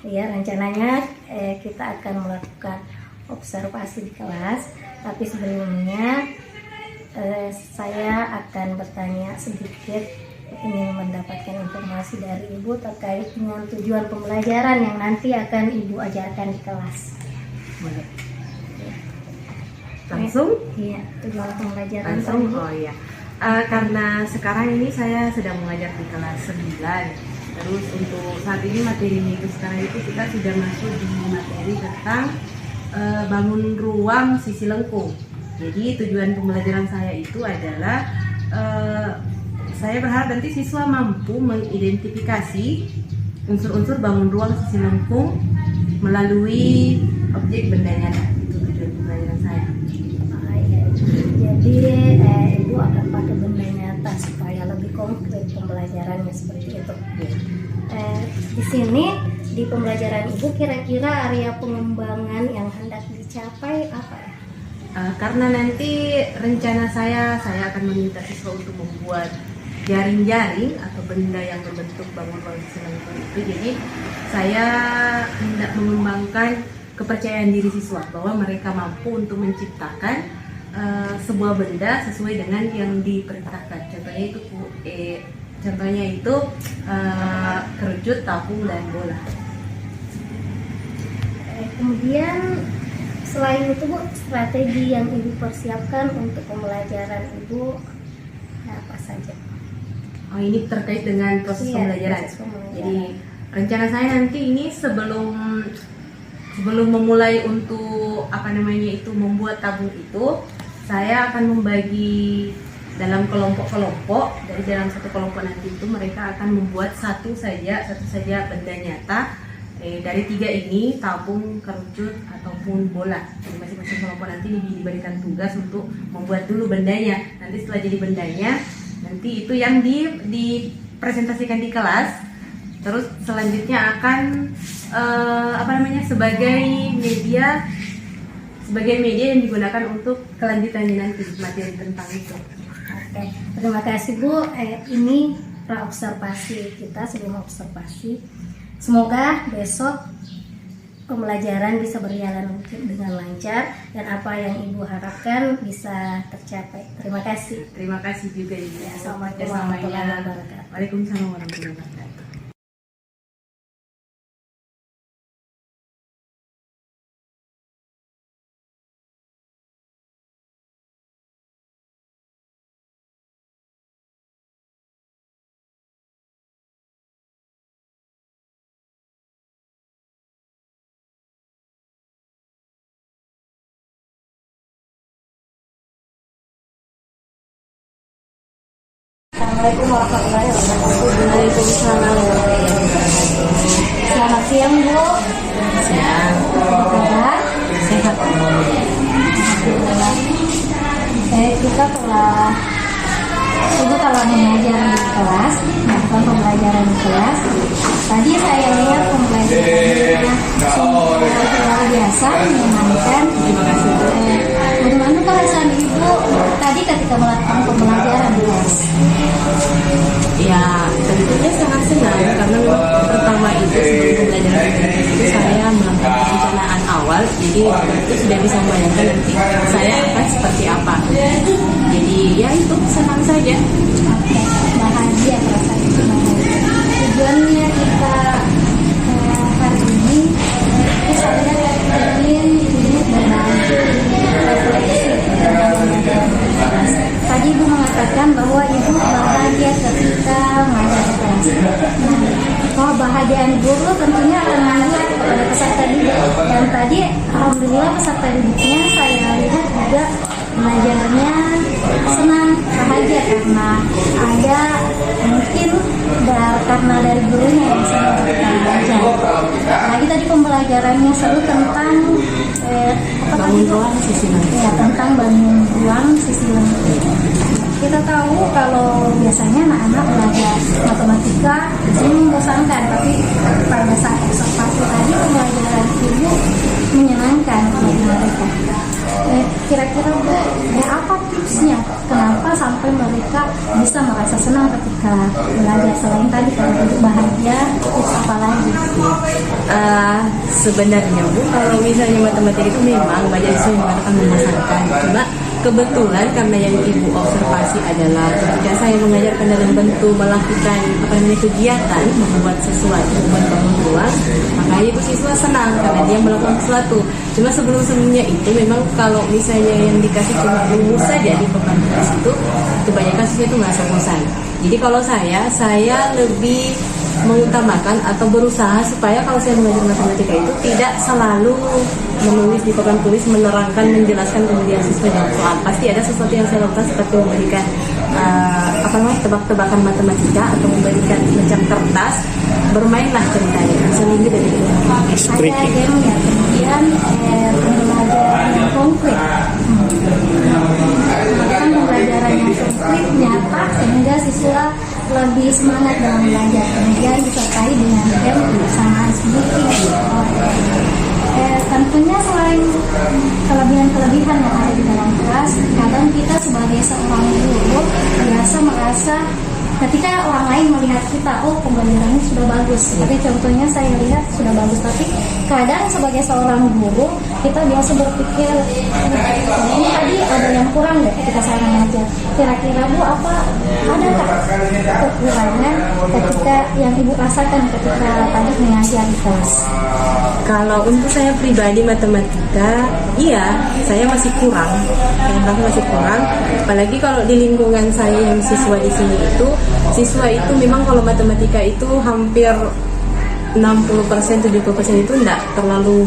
Ya, rencananya kita akan melakukan observasi di kelas, tapi sebelumnya saya akan bertanya sedikit, ingin mendapatkan informasi dari Ibu terkait dengan tujuan pembelajaran yang nanti akan Ibu ajarkan di kelas. Boleh. Langsung? Iya, tujuan pembelajaran Langsung? tadi. Oh iya. Karena sekarang ini saya sedang mengajar di kelas 9. Terus untuk saat ini materi minggu sekarang itu kita sudah masuk di materi tentang bangun ruang sisi lengkung. Jadi tujuan pembelajaran saya itu adalah saya berharap nanti siswa mampu mengidentifikasi unsur-unsur bangun ruang sisi lengkung melalui objek benda nyata. Itu tujuan pembelajaran saya. Jadi Ibu akan pakai benda nyata supaya lebih konkret pembelajarannya seperti itu. Di sini di pembelajaran Ibu kira-kira area pengembangan yang hendak dicapai apa ya? Karena nanti rencana saya akan meminta siswa untuk membuat jaring-jaring atau benda yang berbentuk bangun-bangun selengkung itu. Jadi saya hendak mengembangkan kepercayaan diri siswa bahwa mereka mampu untuk menciptakan sebuah benda sesuai dengan yang diperintahkan. Contohnya itu kerucut, tabung, dan bola. Kemudian selain itu Bu, strategi yang Ibu persiapkan untuk pembelajaran Ibu apa saja? Oh, ini terkait dengan proses pembelajaran. Jadi rencana saya nanti ini sebelum memulai untuk membuat tabung itu, saya akan membagi dalam kelompok-kelompok. Dari dalam satu kelompok nanti itu mereka akan membuat satu saja benda nyata dari 3 ini, tabung, kerucut, ataupun bola. Jadi masing-masing kelompok nanti diberikan tugas untuk membuat dulu bendanya. Nanti setelah jadi bendanya, nanti itu yang dipresentasikan di kelas. Terus selanjutnya akan sebagai media yang digunakan untuk kelanjutannya nanti materi tentang itu. Oke, terima kasih Bu. Ini pra-observasi kita sebelum observasi. Semoga besok pembelajaran bisa berjalan dengan lancar dan apa yang Ibu harapkan bisa tercapai. Terima kasih. Terima kasih juga Ibu. Assalamualaikum warahmatullahi wabarakatuh. Waalaikumsalam warahmatullahi wabarakatuh. Assalamualaikum warahmatullahi wabarakatuh. Waalaikumsalam warahmatullahi wabarakatuh. Selamat siang Bu. Siang. Apa kabar? Sehat. Kita telah mengajar di kelas, melakukan pembelajaran di kelas. Tadi saya lihat pembelajarannya luar biasa, menyenangkan. Terima kasih. Bagaimana perasaan Ibu tadi ketika melakukan pembelajaran di kelas? Ya, tentunya sangat senang karena pertama itu sebelum pembelajaran itu saya melakukan perencanaan awal, jadi itu sudah bisa membayangkan nanti saya akan seperti apa. Jadi ya itu senang saja. Oke, bahagia perasaan itu bahagia. Tujuannya kita hari ini saya ingin membantu refleksi tentang pembelajaran. Tadi Ibu mengatakan bahwa Ibu bahagia ketika mengajar di kelas. Kebahagiaan Ibu itu tentunya akan melihat kepada peserta didik. Dan tadi alhamdulillah peserta didiknya saya lihat juga mengajarnya senang, bahagia karena ada mungkin karena dari gurunya yang senang kita belajar. Lagi tadi pembelajarannya seru tentang Bangun ruang sisi lengkung. Ya, tentang bangun ruang sisi lengkung. Kita tahu kalau biasanya anak-anak belajar matematika sering membosankan, tapi pada saat observasi tadi pembelajaran Ibu menyenangkan bagi mereka. Kira-kira Bu, apa tipsnya kenapa sampai mereka bisa merasa senang ketika belajar. Selain tadi kalau untuk bahagia, terus apa lagi? Sebenarnya Bu, kalau misalnya matematika itu memang banyak siswa yang mengatakan membosankan. Cuma kebetulan karena yang Ibu observasi adalah ketika saya mengajarkan dalam bentuk melakukan kegiatan, membuat sesuatu, membuat bangun ruang, maka Ibu siswa senang karena dia melakukan sesuatu. Cuma sebelumnya itu memang kalau misalnya yang dikasih cuma rumus saja di papan tulis itu, kebanyakan siswa itu merasa bosan. Jadi kalau saya lebih mengutamakan atau berusaha supaya kalau saya mengajar matematika itu tidak selalu menulis di papan tulis, menerangkan, menjelaskan kemudian siswa jawab soal. Pasti ada sesuatu yang saya lakukan seperti memberikan tebak-tebakan matematika atau memberikan macam kertas, bermainlah ceritanya, seminggu dari itu. Ada game ya, kemudian pembelajaran yang konkret. Bahkan pembelajaran yang konkret nyata sehingga siswa lebih semangat dalam belajar. Kemudian disertai dengan game kebersamaan sedikit. Tentunya selain kelebihan-kelebihan yang ada di dalam kelas, kadang kita sebagai seorang guru biasa merasa ketika orang lain melihat kita, oh pembelajarannya sudah bagus, tapi contohnya saya lihat sudah bagus, tapi kadang sebagai seorang guru kita biasa berpikir ini tadi ada yang kurang deh ketika saya mengajar. Kira-kira Bu, adakah kekurangan ketika yang Ibu rasakan ketika tadi mengajar di kelas? Kalau untuk saya pribadi matematika, iya, saya masih kurang. Saya masih kurang. Apalagi kalau di lingkungan saya yang siswa di sini itu, siswa itu memang kalau matematika itu hampir 60%, 70% itu tidak terlalu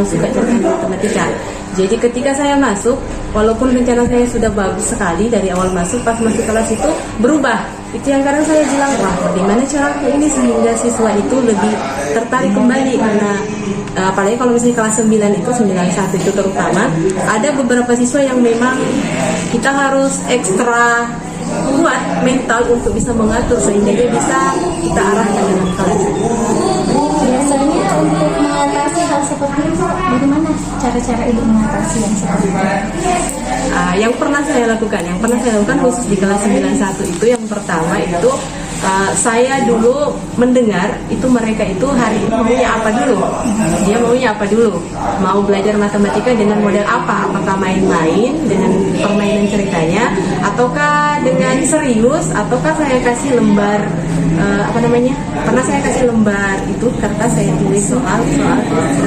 suka dengan matematika. Jadi ketika saya masuk, walaupun rencana saya sudah bagus sekali dari awal masuk, pas masuk kelas itu berubah. Itu yang kadang saya bilang, wah bagaimana caraku ini sehingga siswa itu lebih tertarik kembali. Karena apalagi kalau misalnya kelas 9 itu, 91 itu terutama, ada beberapa siswa yang memang kita harus ekstra kuat mental untuk bisa mengatur sehingga dia bisa kita arahkan dengan kelas. Biasanya untuk mengatasi hal seperti itu, bagaimana cara-cara Ibu mengatasi yang seperti itu? Yang pernah saya lakukan khusus di kelas 91 itu, yang pertama itu saya dulu mendengar itu mereka itu hari ini maunya apa dulu. Dia maunya apa dulu? Mau belajar matematika dengan model apa? Apakah main-main dengan permainan ceritanya, ataukah dengan serius, ataukah saya kasih lembar pernah saya kasih lembar itu kertas, saya tulis soal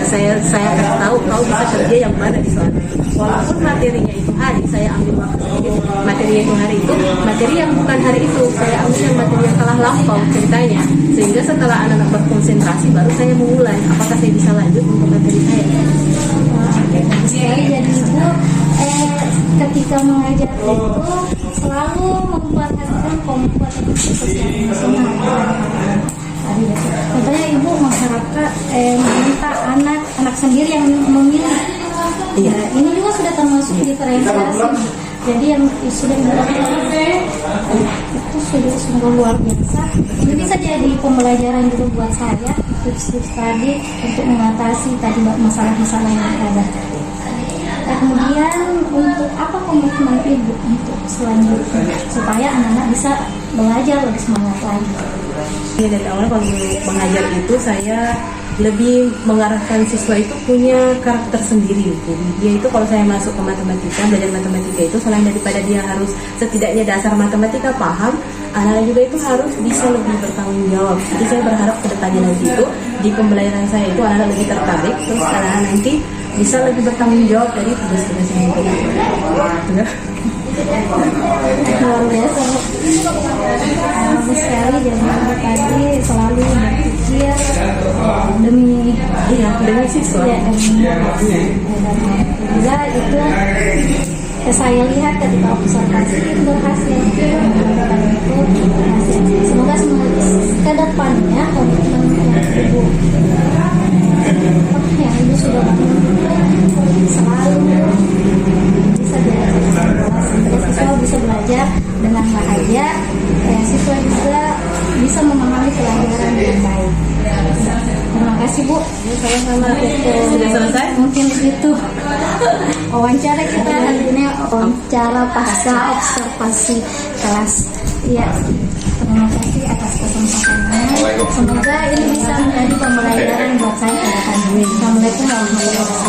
saya kasih tahu kau bisa kerja yang mana di soal. Walaupun materinya itu hari, saya ambil waktu sedikit, materinya itu hari itu, materi yang bukan hari itu saya ambil yang materi yang telah lampau ceritanya, sehingga setelah anak-anak berkonsentrasi baru saya memulai apakah saya bisa lanjut untuk materi saya. Jadi Ibu ketika mengajar itu selalu memperhatikan kompetensi sosial emosional. Contohnya Ibu mengharapkan meminta anak sendiri yang memilih. Ya, ini juga sudah termasuk diferensiasi. Jadi yang sudah dilakukan itu sudah sungguh luar biasa. Ini bisa jadi pembelajaran juga buat saya, tips-tips tadi untuk mengatasi tadi masalah-masalah yang ada. Kemudian untuk apa komitmen Ibu untuk selanjutnya supaya anak-anak bisa belajar lebih semangat lagi? Ya, dari awal kalau mengajar itu saya lebih mengarahkan siswa itu punya karakter sendiri. Dia itu kalau saya masuk ke matematika, belajar matematika itu selain daripada dia harus setidaknya dasar matematika paham, anak-anak juga itu harus bisa lebih bertanggung jawab. Jadi saya berharap ke depannya nanti itu di pembelajaran saya itu anak-anak lebih tertarik, terus anak-anak nanti bisa lebih bertanggung jawab dari tugas-tugas yang diberikan. Luar biasa, bagus sekali. Jadi tadi selalu berpikir demi siswa. Ya, juga itu saya lihat ketika observasi itu berhasil. Semoga ke depannya komitmen yang Ibu sudah selalu bisa belajar, siswa bisa belajar dengan bahagia, siswa juga bisa memahami pelajaran dengan baik. Terima kasih. kasih Bu. Sama-sama. Sudah selesai? Mungkin begitu wawancara kita hari ini, wawancara pasca observasi kelas. Ya, terima kasih atas kesempatannya. Semoga ini bisa menjadi pembelajaran buat saya ke depan. Assalamualaikum warahmatullahi wabarakatuh.